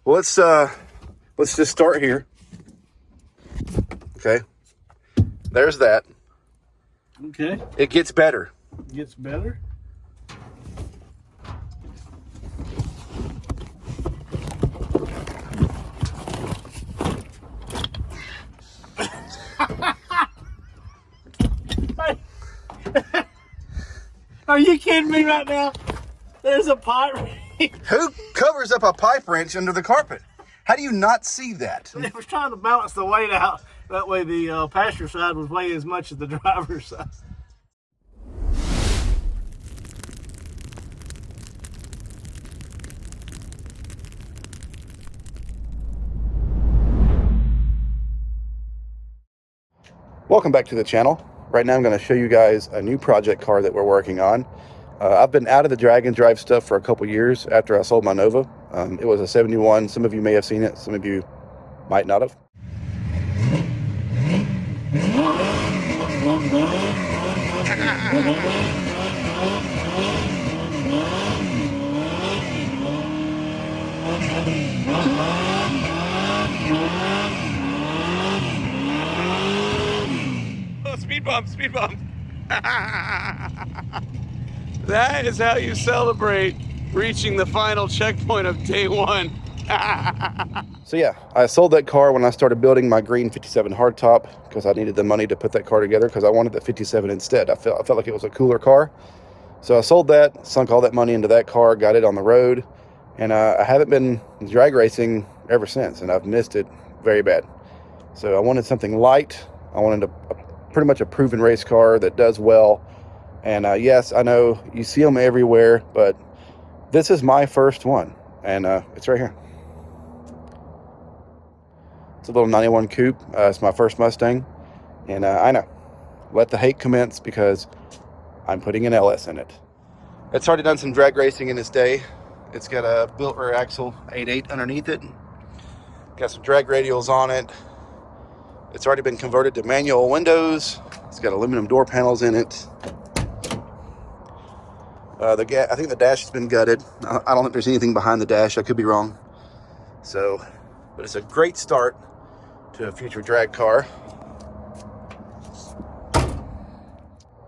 Well, let's just start here. Okay. There's that. Okay. It gets better. Gets better. Are you kidding me right now? There's a pipe. Who covers up a pipe wrench under the carpet? How do you not see that? It was trying to balance the weight out. That way the passenger side was weighing as much as the driver's side. Welcome back to the channel. Right now I'm going to show you guys a new project car that we're working on. I've been out of the drag and drive stuff for a couple years after I sold my Nova. It was a 71. Some of you may have seen it. Some of you might not have. Oh, speed bump, speed bump. That is how you celebrate reaching the final checkpoint of day one. So yeah, I sold that car when I started building my green 57 hardtop because I needed the money to put that car together because I wanted the 57 instead. I felt like it was a cooler car. So I sold that, sunk all that money into that car, got it on the road, and I haven't been drag racing ever since, and I've missed it very bad. So I wanted something light. I wanted pretty much a proven race car that does well. And yes, I know you see them everywhere, but this is my first one, and it's right here. It's a little 91 coupe. It's my first Mustang, and I know, let the hate commence because I'm putting an LS in it. It's already done some drag racing in its day. It's got a built rear axle 8.8 underneath it. Got some drag radials on it. It's already been converted to manual windows. It's got aluminum door panels in it. I think the dash has been gutted. I don't think there's anything behind the dash. I could be wrong. So, but it's a great start to a future drag car.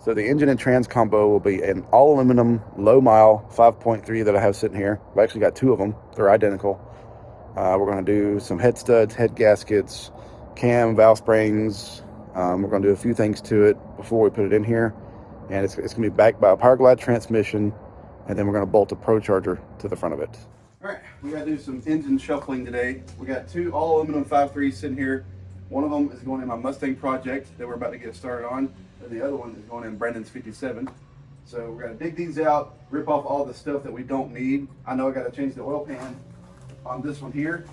So the engine and trans combo will be an all aluminum, low mile 5.3 that I have sitting here. I've actually got two of them. They're identical. We're going to do some head studs, head gaskets, cam, valve springs. We're going to do a few things to it before we put it in here. And it's going to be backed by a power glide transmission. And then we're going to bolt a Pro Charger to the front of it. All right, we got to do some engine shuffling today. We got two all aluminum 5.3s sitting here. One of them is going in my Mustang project that we're about to get started on. And the other one is going in Brandon's 57. So we're going to dig these out, rip off all the stuff that we don't need. I know I got to change the oil pan on this one here.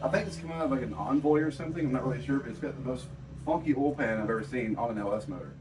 I think it's coming out of like an Envoy or something. I'm not really sure, but it's got the most funky oil pan I've ever seen on an LS motor.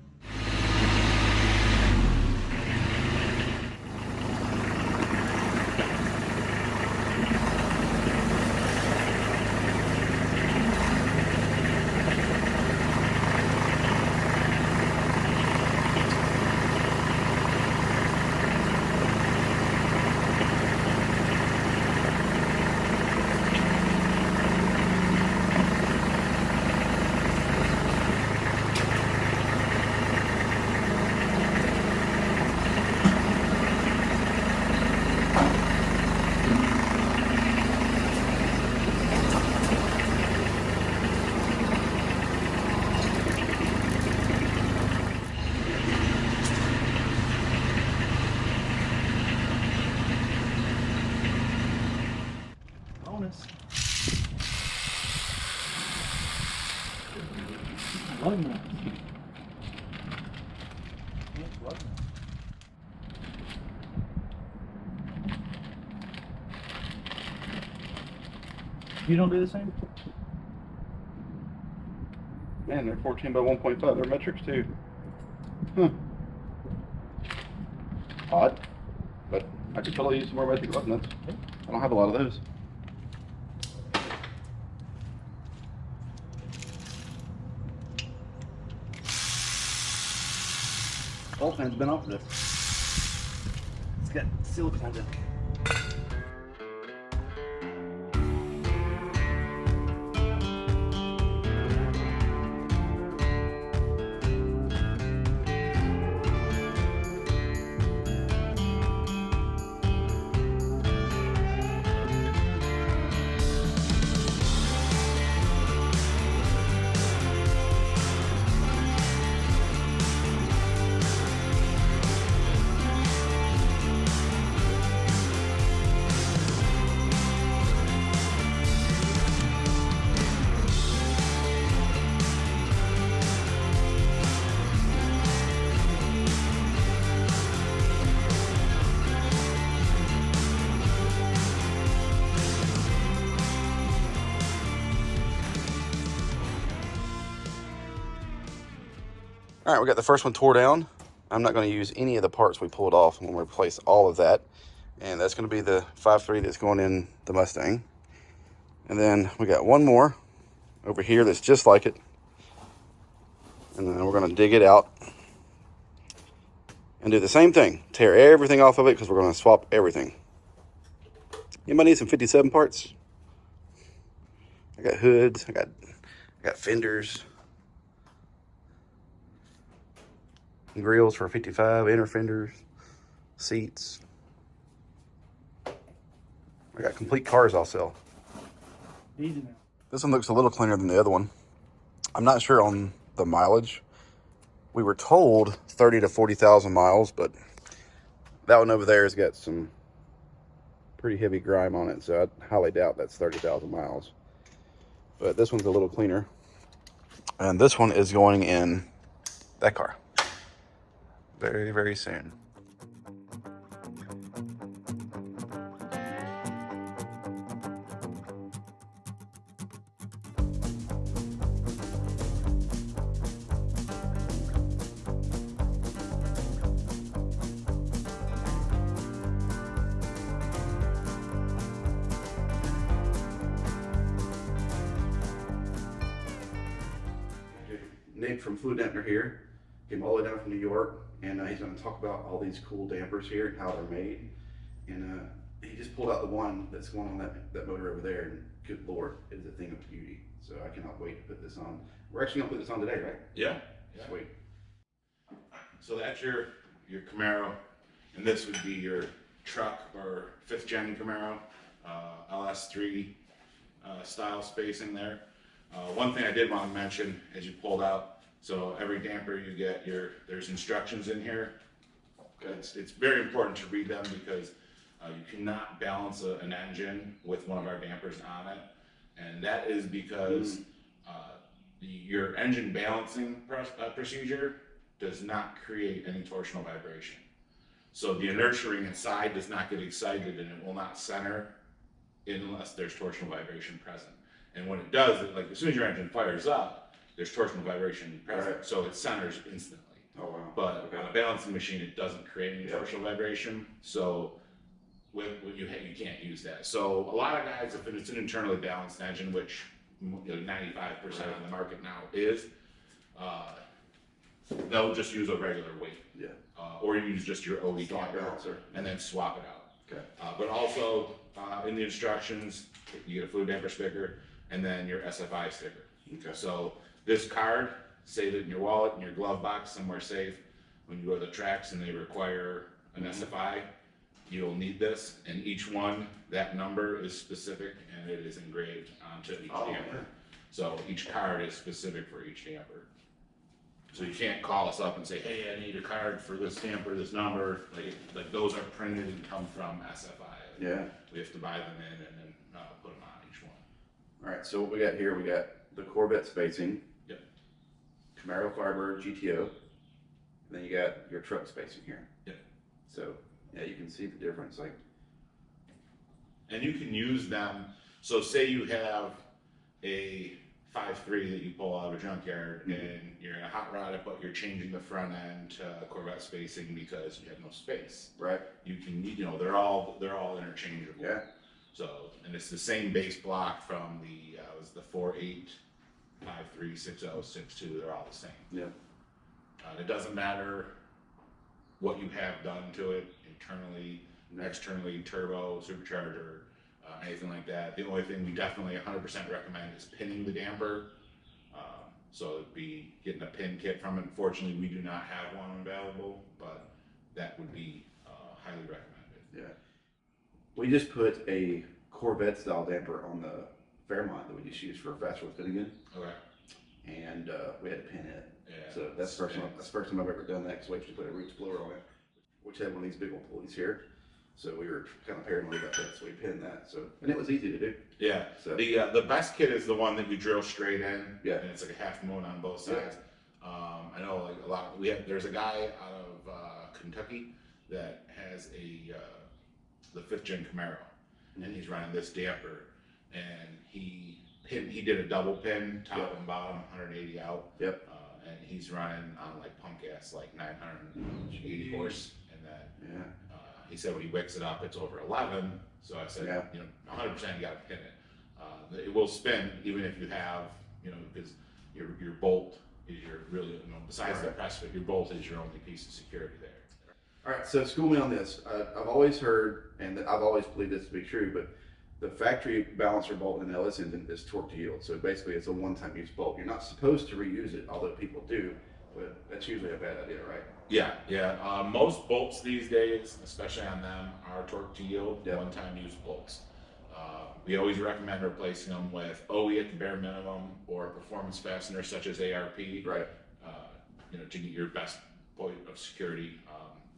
You don't do the same? Man, they're 14 by 1.5. They're metrics too. Huh. Odd. But I could totally use some more metric lug nuts. I don't have a lot of those. Oil pan's been off this. It's got silicone in it. All right, we got the first one tore down. I'm not going to use any of the parts we pulled off. I'm going to replace all of that. And that's going to be the 5.3 that's going in the Mustang. And then we got one more over here that's just like it. And then we're going to dig it out and do the same thing. Tear everything off of it because we're going to swap everything. Anybody need some 57 parts? I got hoods. I got fenders. Grills for 55, inner fenders, seats. I got complete cars I'll sell. Easy now. This one looks a little cleaner than the other one. I'm not sure on the mileage. We were told 30 to 40,000 miles, but that one over there has got some pretty heavy grime on it, so I highly doubt that's 30,000 miles. But this one's a little cleaner. And this one is going in that car very, very soon. Nick from Fluidampr here. Came all the way down from New York, and he's going to talk about all these cool dampers here and how they're made. And he just pulled out the one that's going on that motor over there, and good Lord, it is a thing of beauty. So I cannot wait to put this on. We're actually going to put this on today, right? Yeah. Sweet. So that's your Camaro, and this would be your truck or 5th gen Camaro, LS3 style spacing there. One thing I did want to mention as you pulled out, so every damper you get, there's instructions in here. It's very important to read them because you cannot balance an engine with one of our dampers on it, and that is because your engine balancing procedure does not create any torsional vibration. So the inertia ring inside does not get excited, and it will not center unless there's torsional vibration present. And when it does, like as soon as your engine fires up, there's torsional vibration present, Right. So it centers instantly. Oh wow. But on a balancing machine, it doesn't create any torsional vibration, so you can't use that. So a lot of guys, if it's an internally balanced engine, which 95% of the market now is, they'll just use a regular weight. Yeah. Or use just your OE Swap damper out, sir. and then swap it out. Okay. But also in the instructions, you get a Fluidampr sticker and then your SFI sticker. Okay. So this card, save it in your wallet, in your glove box, somewhere safe. When you go to the tracks and they require an SFI, you'll need this. And each one, that number is specific and it is engraved onto each damper. Man. So each card is specific for each damper. So you can't call us up and say, hey, I need a card for this damper, this number. Like those are printed and come from SFI. Yeah. We have to buy them in and then put them on each one. All right, so what we got here, we got the Corvette spacing. Yep. Camaro Fiber GTO. And then you got your truck spacing here. Yep. So yeah, you can see the difference. Like, And you can use them. So say you have a 5.3 that you pull out of a junkyard and you're in a hot rod it, but you're changing the front end to Corvette spacing because you have no space. right? You can, they're all interchangeable. Yeah. So, and it's the same base block from the it was the 4.8, 5.3, 6.0, 6.2. They're all the same. Yeah. It doesn't matter what you have done to it internally, externally, turbo, supercharger, anything like that. The only thing we definitely 100% recommend is pinning the damper. So it'd be getting a pin kit from it. Unfortunately, we do not have one available, but that would be highly recommended. Yeah. We just put a Corvette style damper on the Fairmont that we just used for fast road fitting in, Okay. and we had to pin it. Yeah. So that's the first time I've ever done that because we actually put a roots blower on it, which had one of these big old pulleys here. So we were kind of paranoid about that, so we pinned that. So, and it was easy to do. Yeah. So The best kit is the one that you drill straight in. Yeah. And it's like a half moon on both sides. I know like a lot. There's a guy out of Kentucky that has the 5th gen Camaro, and he's running this damper, and he did a double pin top Yep. and bottom, 180 out. Yep. and he's running on like pump gas, like 980 horse, and then he said when he wicks it up, it's over 11. So I said, 100% you got to pin it. It will spin even if you have, because your bolt is your really, besides the press fit, your bolt is your only piece of security there. All right, so school me on this. I've always heard, and I've always believed this to be true, but the factory balancer bolt in an LS engine is torque to yield. So basically it's a one-time use bolt. You're not supposed to reuse it, although people do, but that's usually a bad idea, right? Yeah. Most bolts these days, especially on them, are torque to yield, one-time use bolts. We always recommend replacing them with OE at the bare minimum or performance fasteners such as ARP, right? To get your best point of security.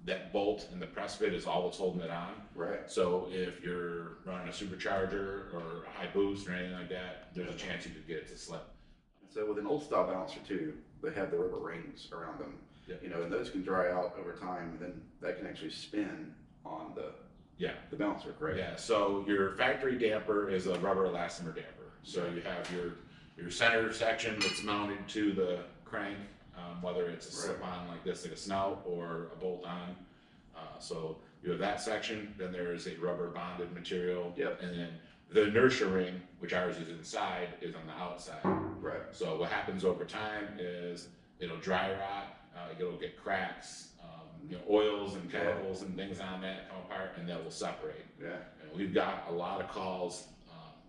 That bolt and the press fit is all that's holding it on. Right. So if you're running a supercharger or a high boost or anything like that, there's a chance you could get it to slip. So with an old style balancer too, they have the rubber rings around them, and those can dry out over time, and then that can actually spin on the balancer, correct? Yeah, so your factory damper is a rubber elastomer damper. So you have your center section that's mounted to the crank, whether it's a slip-on like this, like a snout, or a bolt-on. So you have that section, then there is a rubber bonded material, and then the inertia ring, which ours is inside, is on the outside. Right. So what happens over time is it'll dry rot, it'll get cracks, oils and chemicals and things on that come apart, and that will separate. Yeah. And we've got a lot of calls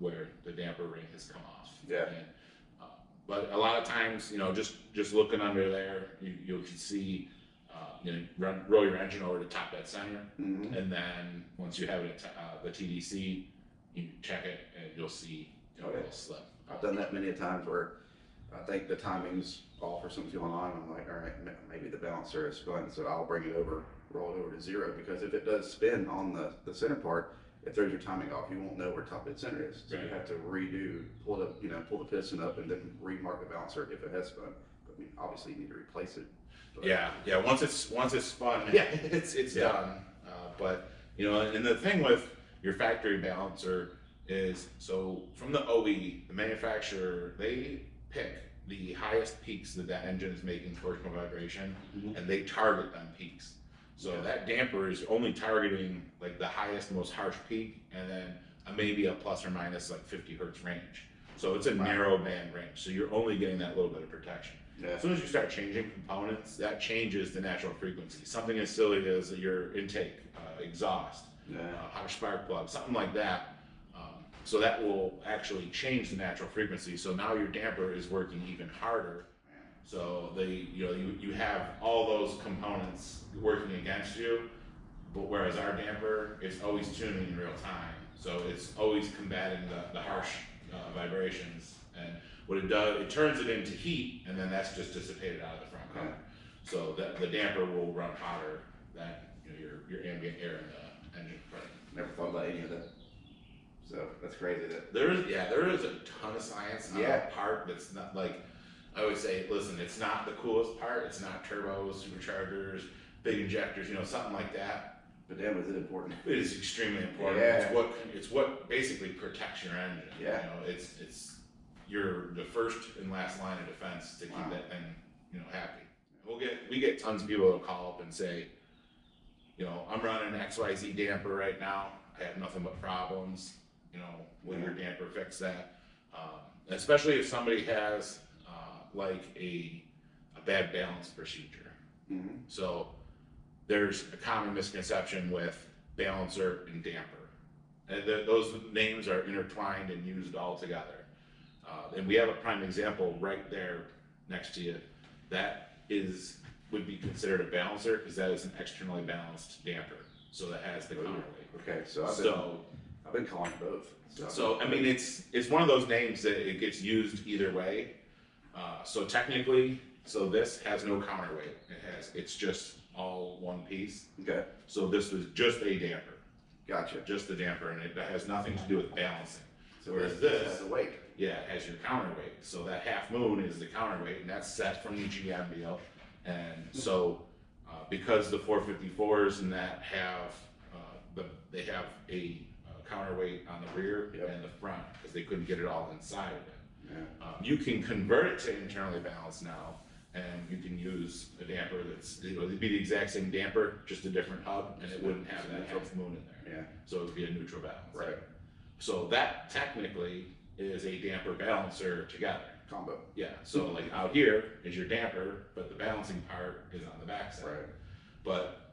where the damper ring has come off. Yeah. And, but a lot of times, just looking under there, you can see, roll your engine over to top that center, and then once you have it at the TDC, you check it and you'll see a little slip. I've done that many a times where I think the timing's off or something's going on. I'm like, all right, maybe the balancer is spun, so I'll bring it over, roll it over to 0, because if it does spin on the center part, it throws your timing off. You won't know where top dead center is. So you have to pull the piston up and then remark the balancer if it has spun. But obviously you need to replace it. But yeah. Once it's spun, it's done. But and the thing with your factory balancer is, so from the OE, the manufacturer, they pick the highest peaks that engine is making torsional vibration, and they target them peaks. So that damper is only targeting like the highest, most harsh peak, and then maybe a plus or minus like 50 hertz range. So it's a narrow band range. So you're only getting that little bit of protection. As soon as you start changing components, that changes the natural frequency. Something as silly as your intake, exhaust, hot spark plug, something like that. So that will actually change the natural frequency. So now your damper is working even harder. So you have all those components working against you, but whereas our damper is always tuning in real time. So it's always combating the harsh vibrations. And what it does, it turns it into heat, and then that's just dissipated out of the front cover. So the damper will run hotter than your ambient air in the engine. Never thought about any of that. So that's crazy. There is a ton of science on a part that's not like, I always say, listen, it's not the coolest part. It's not turbos, superchargers, big injectors, something like that. But damn, is it important? It is extremely important. Yeah. It's what basically protects your engine. Yeah. It's you're the first and last line of defense to keep that thing, happy. We get tons of people that call up and say, I'm running an XYZ damper right now. I have nothing but problems. Will your damper fix that? Especially if somebody has like a bad balance procedure. So there's a common misconception with balancer and damper. And those names are intertwined and used all together. And we have a prime example right there next to you. That would be considered a balancer because that is an externally balanced damper. So that has the counterweight. Okay, so I've been calling both. So I mean, it's one of those names that it gets used either way. So technically, this has no counterweight. It's just all one piece. Okay. So this was just a damper. Gotcha. Just the damper, and it has nothing to do with balancing. So whereas this has a weight. Yeah, it has your counterweight. So that half moon is the counterweight, and that's set from the GM deal. And so because the 454s and that have they have a counterweight on the rear and the front because they couldn't get it all inside of it. You can convert it to internally balanced now, and you can use a damper it'd be the exact same damper, just a different hub, and it wouldn't have that half moon in there. Yeah. So it would be a neutral balance. Right. So that technically is a damper balancer together. Combo. Yeah, so like out here is your damper, but the balancing part is on the backside. Right. But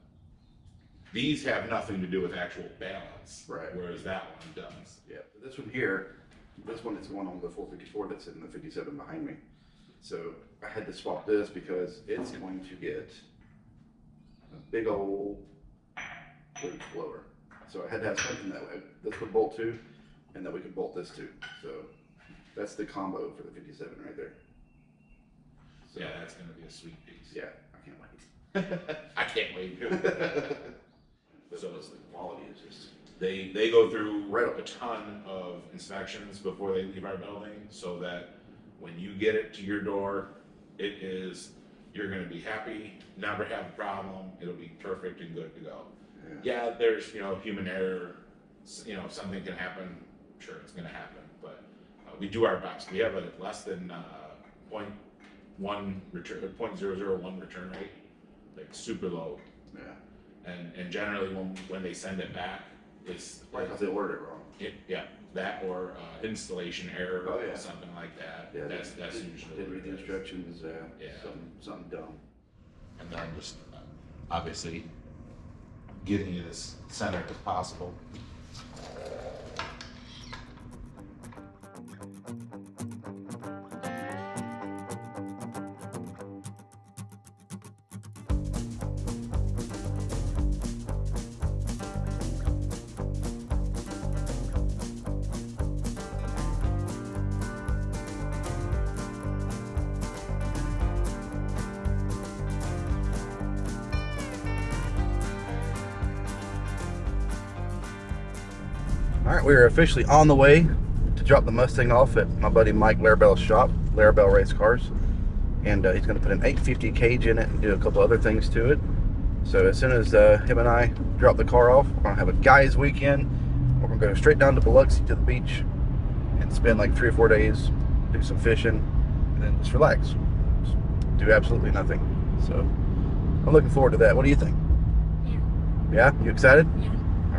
these have nothing to do with actual balance. Right. Whereas that one does. Yeah. This one here, this one is going on the 454 that's in the 57 behind me. So I had to swap this because it's going to get a big old loop blower. So I had to have something that way. This would bolt to, and then we could bolt this to. So that's the combo for the 57 right there. So, Yeah, that's gonna be a sweet piece. yeah, I can't wait. I can't wait. So the quality is just They go through Right up. a ton of inspections before they leave our building, so that when you get it to your door, you're gonna be happy, never have a problem, it'll be perfect and good to go. Yeah, there's, human error, something can happen, sure, it's gonna happen, but we do our best. We have a less than 0.1 return, 0.001 return rate, like super low. yeah. And generally when they send it back, it's Right, because they ordered it wrong. that or installation error Oh, yeah. or something like that. Yeah, That's usually didn't read the what it is. instructions. Yeah. Something dumb. And then just obviously getting it as centered as possible. All right, we are officially on the way to drop the Mustang off at my buddy Mike Larabell's shop, Larabell Race Cars. And he's going to put an 850 cage in it and do a couple other things to it. So as soon as him and I drop the car off, we're going to have a guys weekend. We're going to go straight down to Biloxi to the beach and spend like 3 or 4 days, do some fishing, and then just relax. Just do absolutely nothing. So I'm looking forward to that. What do you think? Yeah? You excited? Yeah.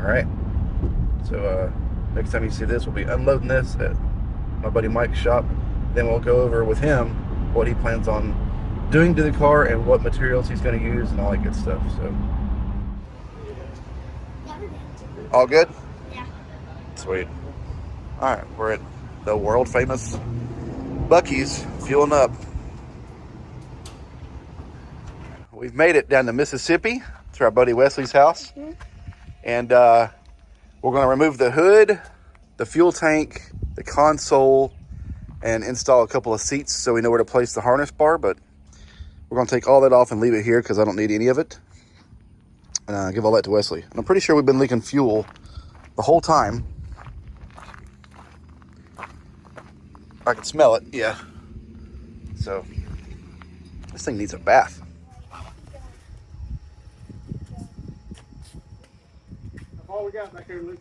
All right. So next time you see this, we'll be unloading this at my buddy Mike's shop. Then we'll go over with him what he plans on doing to the car and what materials he's going to use and all that good stuff. So all good? Yeah. Sweet. All right, we're at the world famous Buc-ee's, fueling up. We've made it down to Mississippi to our buddy Wesley's house. And we're going to remove the hood, the fuel tank, the console, and install a couple of seats so we know where to place the harness bar. But we're going to take all that off and leave it here because I don't need any of it. And give all that to Wesley. And I'm pretty sure we've been leaking fuel the whole time. I can smell it, yeah. So this thing needs a bath. All we got back here, Luke.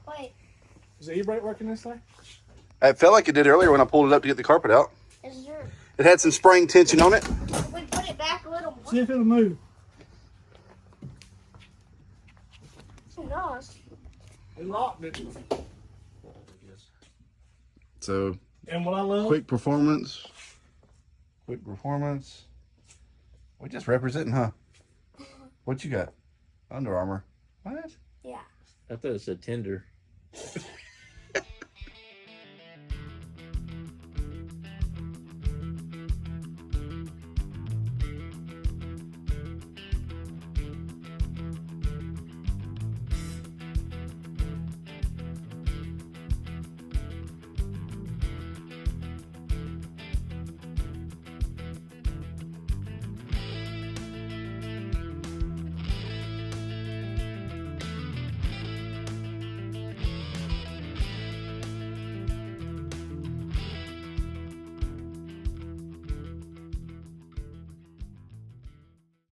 Wait, Is the e-brake working this thing? It felt like it did earlier when I pulled it up to get the carpet out. is there? It had some spring tension on it. If we put it back a little See more. if it'll move. Who knows? It locked it. So And what I love, quick performance. We just representing, huh? What you got? Under Armour. What? Yeah. I thought it said tender.